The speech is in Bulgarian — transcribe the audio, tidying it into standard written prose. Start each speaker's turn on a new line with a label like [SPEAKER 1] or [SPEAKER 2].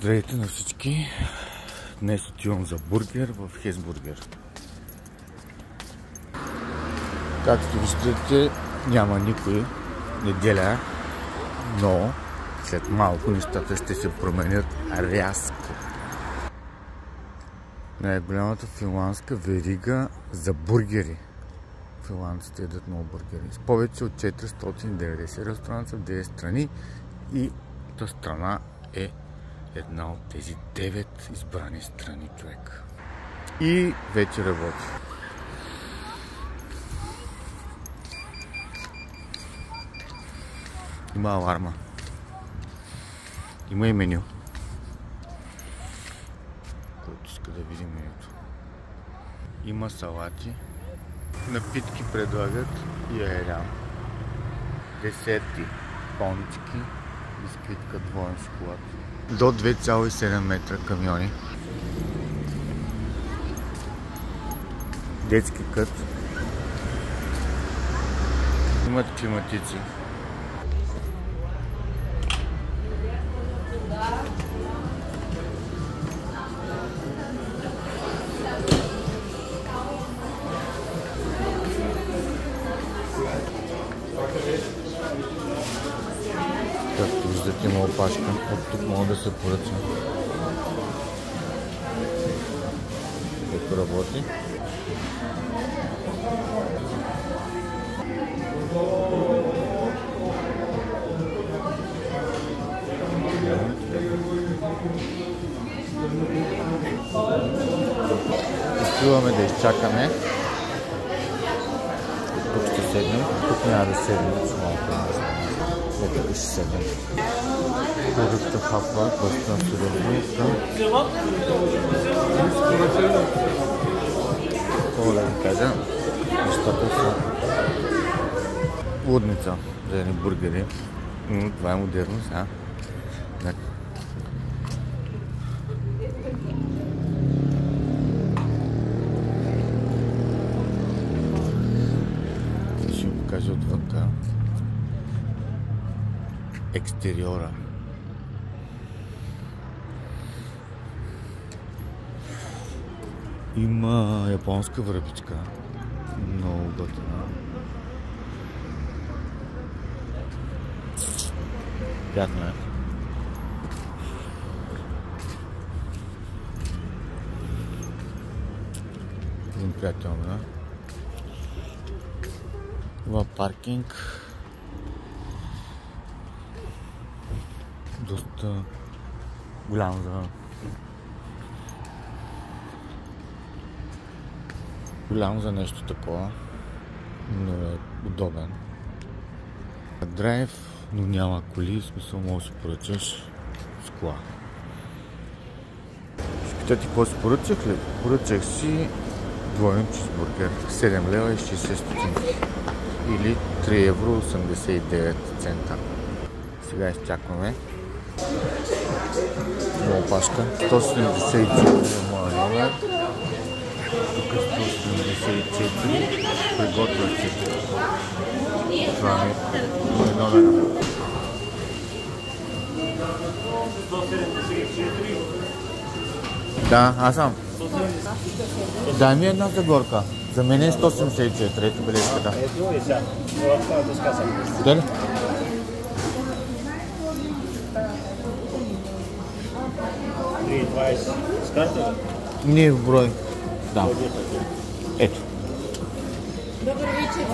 [SPEAKER 1] Здравейте на всички! Днес отивам за бургер в Хесбургер. Както виждате, няма никой. Неделя, но след малко нещата ще се променят рязко. Най-голямата финландска верига за бургери. Финландците ядат много бургери. С повече от 490 ресторанта в 9 страни и тази страна е една от тези 9 избрани страни, човек. И вече работи. Има аларма. Има и меню. Който иска да види менюто. Има салати. Напитки предлагат и аерян. Десерти. Пончики. Бисквитка, двоен шоколад. До 2,7 метра камиони. Детски кът. Имат климатици. Както виждате, има опашка. От тук мога да се поръча. Като работи. Успиваме да изчакаме. Тук ще седнем. Тук няма да седнем. Ето ще седнем. Продукта хапва, бърстна сурелинка. Какво да ви кажа? Нещата са лудница за едни бургери. Това е модерно сега. Ще ви покажа отвънка екстериора. Има японска връбичка. Много готина. Приятно е. Един приятел, да? Има паркинг. Доста голям за нещо такова, но е удобен. Драйв, но няма коли, в смисъл можеш да си поръчаш с кола. Ще питате какво си поръчах ли? Поръчах си двоен чизбургер, 7 лева и 60 стотинки или 3 евро 89 цента. Сега изчакваме. Много опашка. 174 е моя номер. Тук е 174. Приготвя се. Това е номера. 174. Да, аз съм. Дай ми една загорка. За мен е 174. Ето бележката. Дали? С карта? Не в брой. Да. Ето.
[SPEAKER 2] Добър вечер,